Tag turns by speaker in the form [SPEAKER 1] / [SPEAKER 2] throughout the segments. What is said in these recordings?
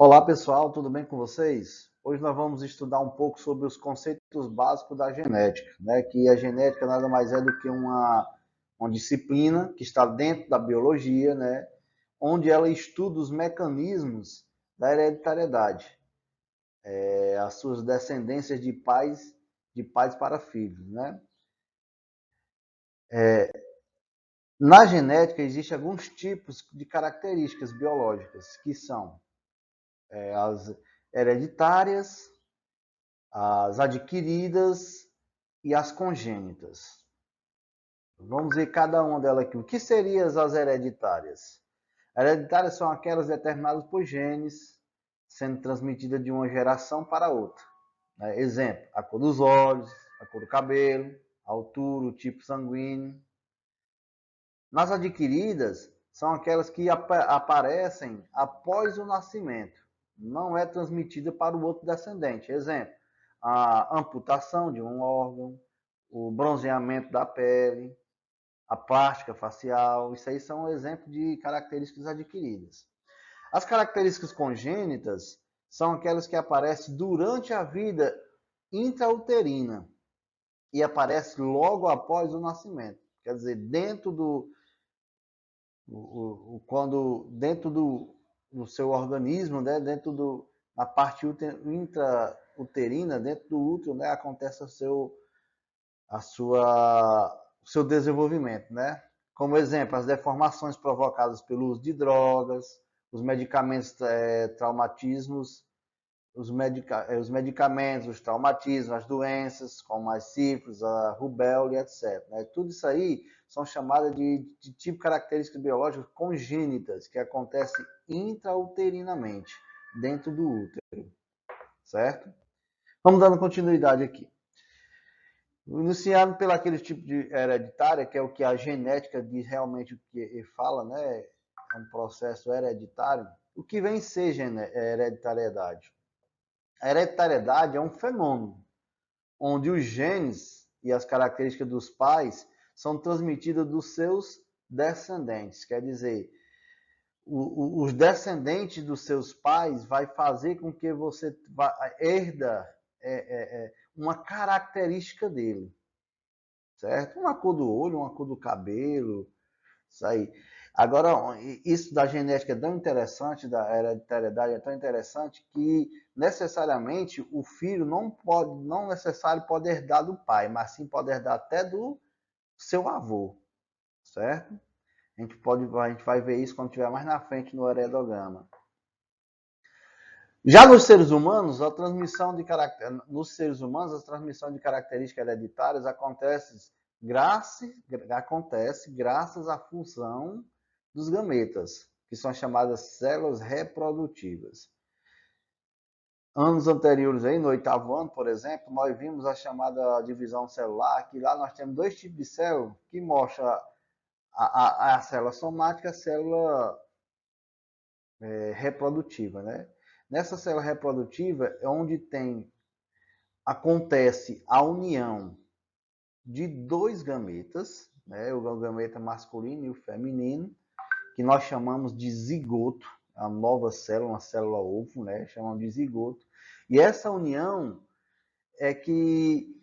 [SPEAKER 1] Olá pessoal, tudo bem com vocês? Hoje nós vamos estudar um pouco sobre os conceitos básicos da genética, né? Que a genética nada mais é do que uma disciplina que está dentro da biologia, né? Onde ela estuda os mecanismos da hereditariedade, as suas descendências de pais para filhos, né? Na genética existem alguns tipos de características biológicas que são as hereditárias, as adquiridas e as congênitas. Vamos ver cada uma delas aqui. O que seriam as hereditárias? Hereditárias são aquelas determinadas por genes, sendo transmitidas de uma geração para outra. Exemplo, a cor dos olhos, a cor do cabelo, a altura, o tipo sanguíneo. Nas adquiridas, são aquelas que aparecem após o nascimento. Não é transmitida para o outro descendente. Exemplo, a amputação de um órgão, o bronzeamento da pele, a plástica facial. Isso aí são exemplos de características adquiridas. As características congênitas são aquelas que aparecem durante a vida intrauterina e aparecem logo após o nascimento. Quer dizer, dentro do seu organismo, né, na parte intrauterina, dentro do útero, né, acontece o seu desenvolvimento, né? Como exemplo, as deformações provocadas pelo uso de drogas, os medicamentos, traumatismos, os medicamentos, os traumatismos, as doenças, como as sífilis, a rubéola, etc. Né? Tudo isso aí são chamadas de tipo características biológicas congênitas, que acontecem intrauterinamente, dentro do útero, certo? Vamos dando continuidade aqui. Iniciado pelo aquele tipo de hereditária, que é o que a genética diz realmente o que fala, né? É um processo hereditário. O que vem ser hereditariedade? A hereditariedade é um fenômeno onde os genes e as características dos pais são transmitidas dos seus descendentes. Quer dizer, os descendentes dos seus pais vai fazer com que você herda uma característica dele, certo? Uma cor do olho, uma cor do cabelo, isso aí. Agora, isso da genética é tão interessante, da hereditariedade é tão interessante, que necessariamente o filho não necessariamente pode herdar do pai, mas sim pode herdar até do seu avô, certo? A gente vai ver isso quando estiver mais na frente no heredograma. Já nos seres humanos, a transmissão de características hereditárias acontece graças à fusão dos gametas, que são chamadas células reprodutivas. Anos anteriores, aí, no 8º ano, por exemplo, nós vimos a chamada divisão celular, que lá nós temos dois tipos de célula, que mostra a célula somática e a célula reprodutiva, né? Nessa célula reprodutiva é onde acontece a união de dois gametas, né? O gameta masculino e o feminino, que nós chamamos de zigoto, a nova célula, uma célula ovo, né? Chamamos de zigoto. E essa união é que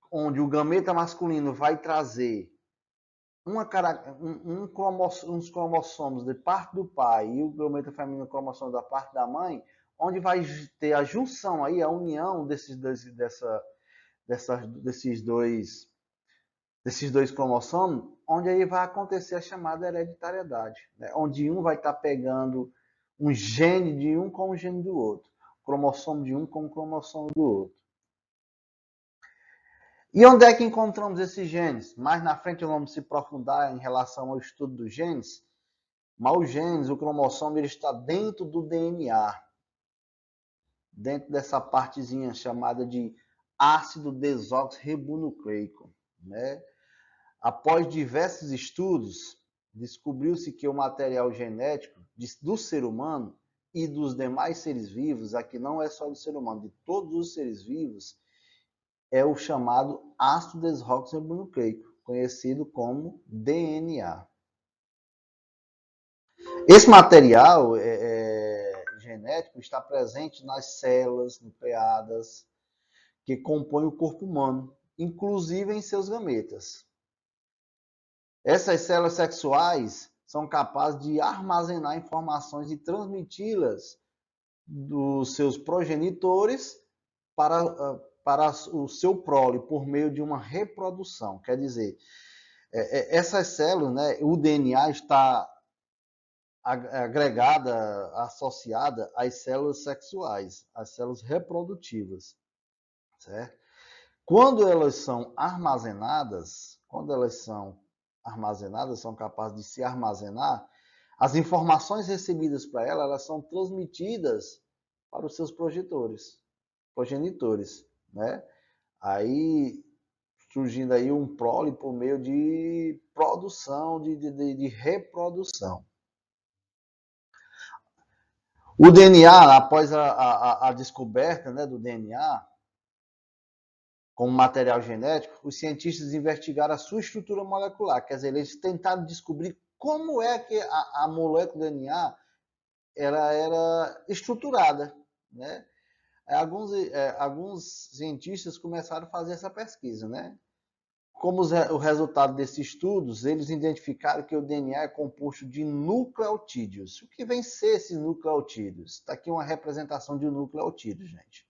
[SPEAKER 1] onde o gameta masculino vai trazer uns cromossomos de parte do pai e o gameta feminino cromossomo da parte da mãe, onde vai ter a junção aí, a união desses dois cromossomos, onde aí vai acontecer a chamada hereditariedade, né? Onde um vai estar pegando um gene de um com o gene do outro, cromossomo de um com o cromossomo do outro. E onde é que encontramos esses genes? Mais na frente vamos se aprofundar em relação ao estudo dos genes. Mas os genes, o cromossomo, ele está dentro do DNA. Dentro dessa partezinha chamada de ácido desoxirribonucleico, né? Após diversos estudos, descobriu-se que o material genético do ser humano e dos demais seres vivos, aqui não é só do ser humano, de todos os seres vivos, é o chamado ácido desoxirribonucleico, conhecido como DNA. Esse material genético genético está presente nas células nucleadas que compõem o corpo humano, inclusive em seus gametas. Essas células sexuais são capazes de armazenar informações e transmiti-las dos seus progenitores para o seu prole, por meio de uma reprodução. Quer dizer, essas células, né, o DNA está agregada, associada às células sexuais, às células reprodutivas, certo? Quando elas são armazenadas, são capazes de se armazenar, as informações recebidas para elas são transmitidas para os seus progenitores, né? Aí surgindo aí um prole por meio de produção, de reprodução. O DNA, após a descoberta, né, do DNA como material genético, os cientistas investigaram a sua estrutura molecular. Quer dizer, eles tentaram descobrir como é que a molécula do DNA era estruturada, né? Alguns cientistas começaram a fazer essa pesquisa, né? Como o resultado desses estudos, eles identificaram que o DNA é composto de nucleotídeos. O que vem ser esses nucleotídeos? Está aqui uma representação de nucleotídeos, gente.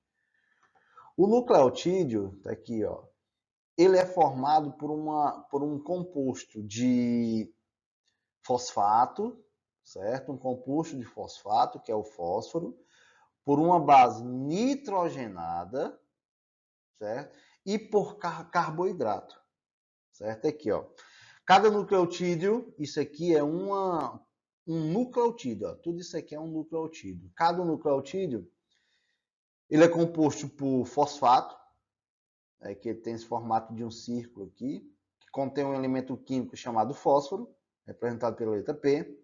[SPEAKER 1] O nucleotídeo, está aqui, ó, ele é formado por um composto de fosfato, certo? Um composto de fosfato, que é o fósforo, por uma base nitrogenada, certo? E por carboidrato, certo? Aqui, ó. Cada nucleotídeo, isso aqui é um nucleotídeo, ó. Tudo isso aqui é um nucleotídeo. Cada nucleotídeo, ele é composto por fosfato, que ele tem esse formato de um círculo aqui, que contém um elemento químico chamado fósforo, representado pela letra P.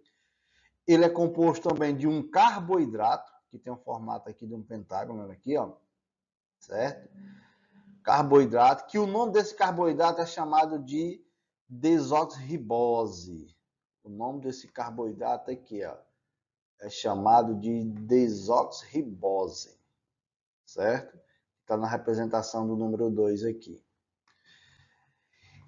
[SPEAKER 1] Ele é composto também de um carboidrato, que tem um formato aqui de um pentágono, aqui, ó, certo? Carboidrato, que o nome desse carboidrato é chamado de desoxirribose. O nome desse carboidrato aqui, ó, é chamado de desoxirribose, certo? Está na representação do número 2 aqui.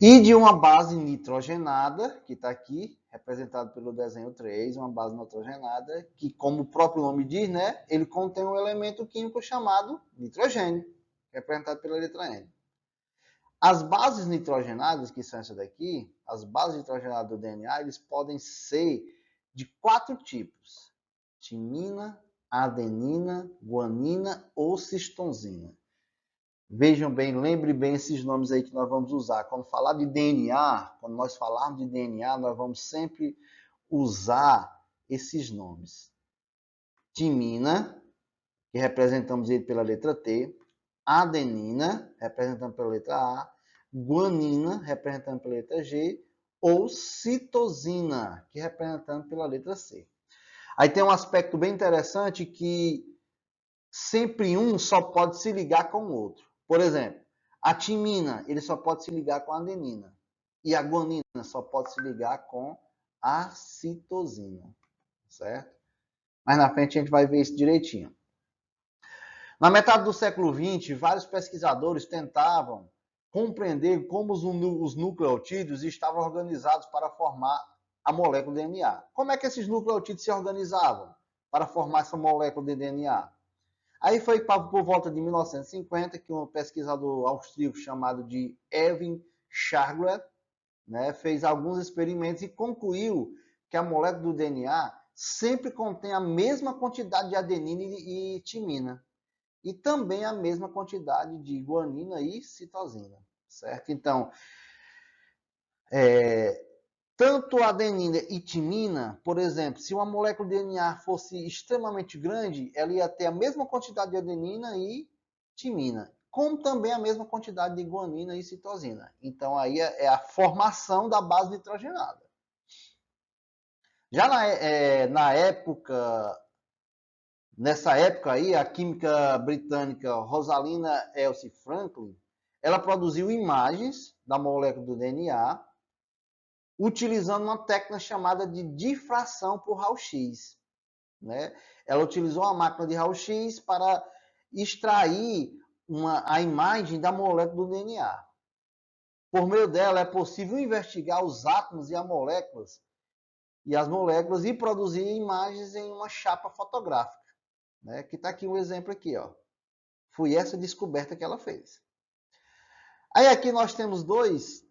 [SPEAKER 1] E de uma base nitrogenada, que está aqui, representado pelo desenho 3, uma base nitrogenada, que, como o próprio nome diz, né, ele contém um elemento químico chamado nitrogênio, representado pela letra N. As bases nitrogenadas, que são essas daqui, as bases nitrogenadas do DNA, eles podem ser de 4 tipos: timina, adenina, guanina ou cistosina. Vejam bem, lembre bem esses nomes aí que nós vamos usar. Quando falar de DNA, quando nós falarmos de DNA, nós vamos sempre usar esses nomes. Timina, que representamos ele pela letra T, adenina, representando pela letra A, guanina, representando pela letra G, ou citosina, que representando pela letra C. Aí tem um aspecto bem interessante que sempre um só pode se ligar com o outro. Por exemplo, a timina, ele só pode se ligar com a adenina. E a guanina só pode se ligar com a citosina, certo? Mas na frente a gente vai ver isso direitinho. Na metade do século XX, vários pesquisadores tentavam compreender como os nucleotídeos estavam organizados para formar a molécula de DNA. Como é que esses nucleotídeos se organizavam para formar essa molécula de DNA? Aí foi por volta de 1950 que um pesquisador austríaco chamado de Erwin Schargler, né, fez alguns experimentos e concluiu que a molécula do DNA sempre contém a mesma quantidade de adenina e timina. E também a mesma quantidade de guanina e citosina, certo? Então, tanto adenina e timina, por exemplo, se uma molécula de DNA fosse extremamente grande, ela ia ter a mesma quantidade de adenina e timina, como também a mesma quantidade de guanina e citosina. Então, aí é a formação da base nitrogenada. Já nessa época aí, a química britânica Rosalind Elsie Franklin, ela produziu imagens da molécula do DNA utilizando uma técnica chamada de difração por raio-x. né? Ela utilizou a máquina de raio-x para extrair a imagem da molécula do DNA. Por meio dela, é possível investigar os átomos e as moléculas e produzir imagens em uma chapa fotográfica, né? Que está aqui um exemplo aqui, ó. Foi essa descoberta que ela fez. Aí aqui nós temos dois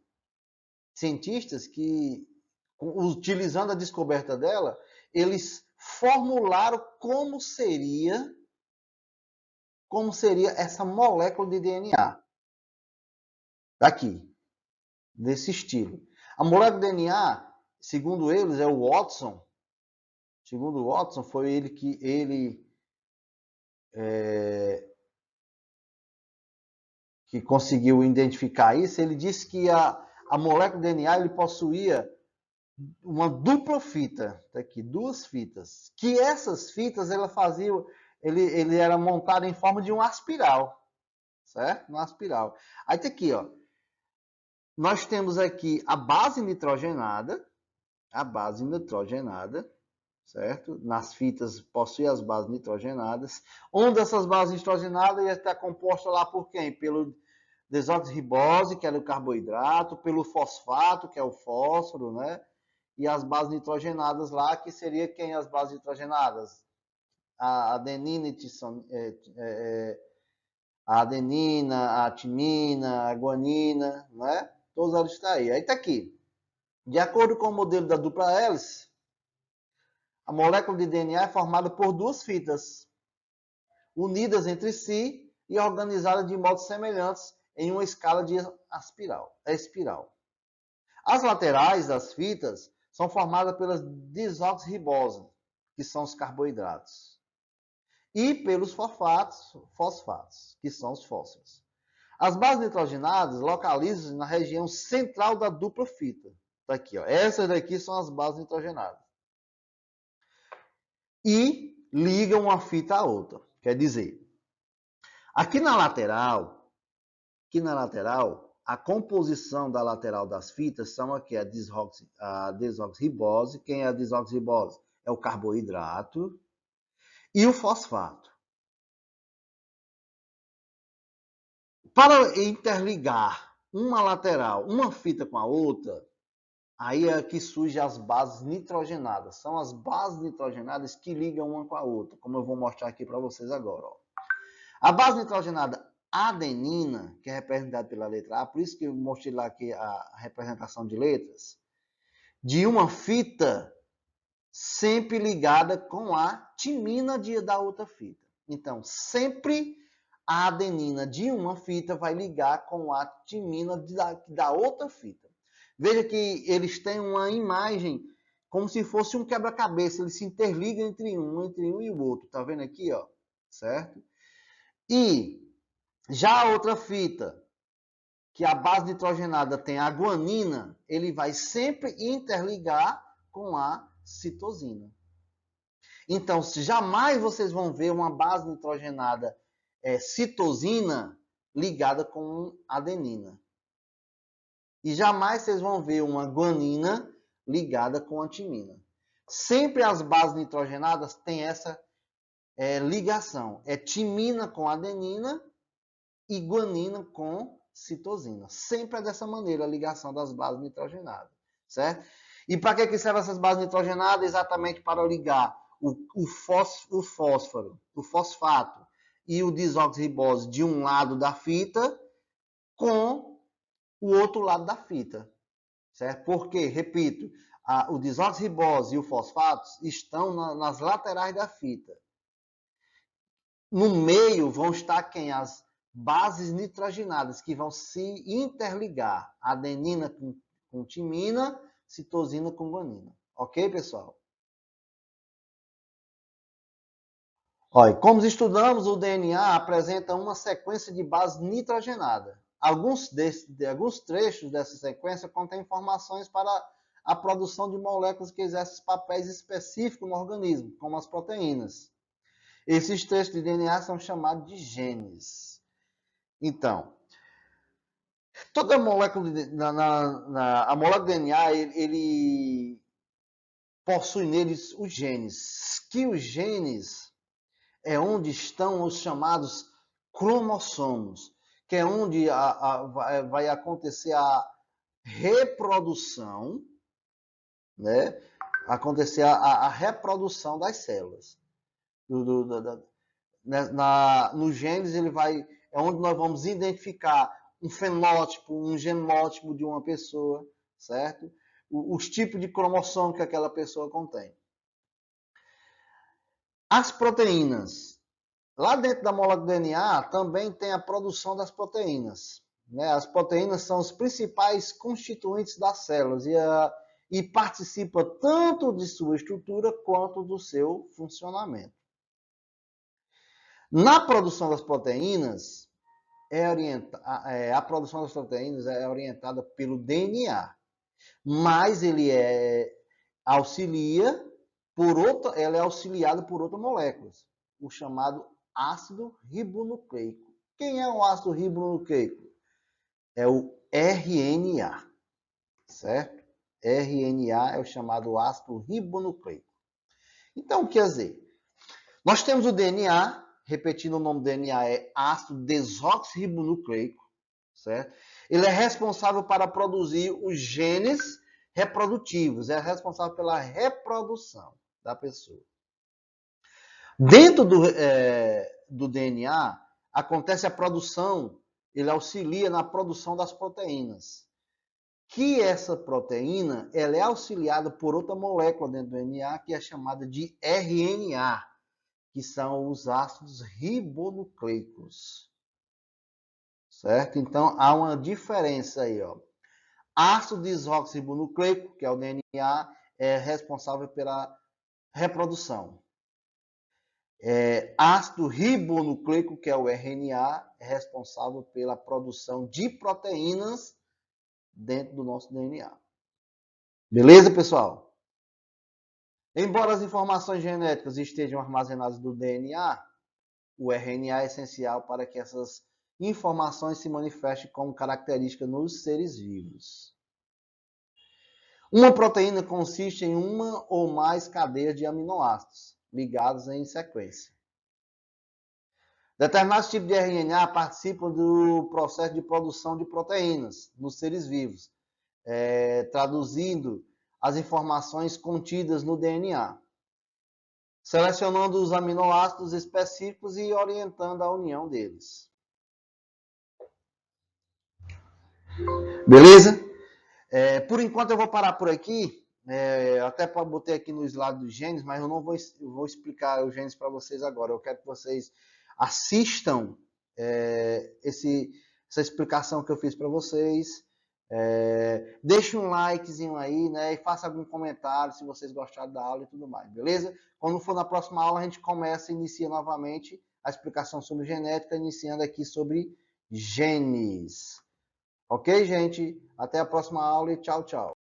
[SPEAKER 1] cientistas que, utilizando a descoberta dela, eles formularam como seria essa molécula de DNA. Aqui, desse estilo. A molécula de DNA, segundo eles, é o Watson. Segundo o Watson, foi ele que conseguiu identificar isso. Ele disse que a molécula de DNA ele possuía uma dupla fita, tá aqui, duas fitas, que essas fitas ela fazia, ele era montado em forma de uma espiral, certo? Uma espiral. Aí tá aqui, ó. Nós temos aqui a base nitrogenada, certo? Nas fitas possui as bases nitrogenadas. Uma dessas bases nitrogenadas está composta lá por quem? Pelo desoxirribose, que é o carboidrato, pelo fosfato, que é o fósforo, né? E as bases nitrogenadas lá, que seria quem as bases nitrogenadas? A adenina, a adenina, a timina, a guanina, né? Todos eles estão aí. Aí está aqui. De acordo com o modelo da dupla hélice, a molécula de DNA é formada por duas fitas, unidas entre si e organizadas de modo semelhantes em uma escala de espiral. As laterais das fitas são formadas pelas desoxirribose, que são os carboidratos, e pelos fosfatos, que são os fósforos. As bases nitrogenadas localizam-se na região central da dupla fita. Tá aqui, ó. Essas daqui são as bases nitrogenadas. E ligam uma fita à outra. Quer dizer, aqui na lateral, a composição da lateral das fitas são aqui a desoxirribose. Quem é a desoxirribose? É o carboidrato e o fosfato. Para interligar uma lateral, uma fita com a outra, aí é que surgem as bases nitrogenadas. São as bases nitrogenadas que ligam uma com a outra, como eu vou mostrar aqui para vocês agora. Ó. A base nitrogenada adenina, que é representada pela letra A, por isso que eu mostrei lá aqui a representação de letras, de uma fita sempre ligada com a timina da outra fita. Então, sempre a adenina de uma fita vai ligar com a timina da outra fita. Veja que eles têm uma imagem como se fosse um quebra-cabeça, eles se interligam entre um e o outro. Tá vendo aqui, ó? Certo? E já a outra fita, que a base nitrogenada tem a guanina, ele vai sempre interligar com a citosina. Então, jamais vocês vão ver uma base nitrogenada citosina ligada com adenina. E jamais vocês vão ver uma guanina ligada com a timina. Sempre as bases nitrogenadas têm essa ligação. É timina com adenina e guanina com citosina. Sempre é dessa maneira a ligação das bases nitrogenadas, certo? E para que servem essas bases nitrogenadas? Exatamente para ligar o fósforo, o fosfato e o desoxirribose de um lado da fita com o outro lado da fita, certo? Porque, repito, o desoxirribose e o fosfato estão nas laterais da fita. No meio vão estar quem? As bases nitrogenadas, que vão se interligar. Adenina com timina, citosina com guanina. Ok, pessoal? Olha, como estudamos, o DNA apresenta uma sequência de bases nitrogenadas. Alguns trechos dessa sequência contêm informações para a produção de moléculas que exercem papéis específicos no organismo, como as proteínas. Esses trechos de DNA são chamados de genes. Então, toda molécula, a molécula de DNA, ele possui neles os genes, que os genes é onde estão os chamados cromossomos, que é onde vai acontecer a reprodução, né? Acontecer a reprodução das células. Nos genes, é onde nós vamos identificar um fenótipo, um genótipo de uma pessoa, certo? Os tipos de cromossomo que aquela pessoa contém. As proteínas. Lá dentro da molécula do DNA também tem a produção das proteínas. Né? As proteínas são os principais constituintes das células e participa tanto de sua estrutura quanto do seu funcionamento. Na produção das proteínas, a produção das proteínas é orientada pelo DNA, mas ele ela é auxiliada por outras moléculas, o chamado ácido ribonucleico. Quem é o ácido ribonucleico? É o RNA, certo? RNA é o chamado ácido ribonucleico. Então, quer dizer, nós temos o DNA, repetindo o nome do DNA, é ácido desoxirribonucleico, certo? Ele é responsável para produzir os genes reprodutivos, é responsável pela reprodução da pessoa. Dentro do DNA, acontece a produção, ele auxilia na produção das proteínas. Que essa proteína, ela é auxiliada por outra molécula dentro do DNA, que é chamada de RNA, que são os ácidos ribonucleicos. Certo? Então, há uma diferença aí, ó. Ácido desoxirribonucleico, que é o DNA, é responsável pela reprodução. Ácido ribonucleico, que é o RNA, é responsável pela produção de proteínas dentro do nosso DNA. Beleza, pessoal? Embora as informações genéticas estejam armazenadas no DNA, o RNA é essencial para que essas informações se manifestem como característica nos seres vivos. Uma proteína consiste em uma ou mais cadeias de aminoácidos ligados em sequência. Determinados tipos de RNA participam do processo de produção de proteínas nos seres vivos, traduzindo as informações contidas no DNA, selecionando os aminoácidos específicos e orientando a união deles. Beleza? Por enquanto eu vou parar por aqui. Até botei aqui no slide dos genes, mas eu não vou explicar os genes para vocês agora. Eu quero que vocês assistam essa explicação que eu fiz para vocês. Deixe um likezinho aí, né? E faça algum comentário se vocês gostaram da aula e tudo mais, beleza? Quando for na próxima aula, a gente inicia novamente a explicação sobre genética, iniciando aqui sobre genes. Ok, gente? Até a próxima aula e tchau, tchau.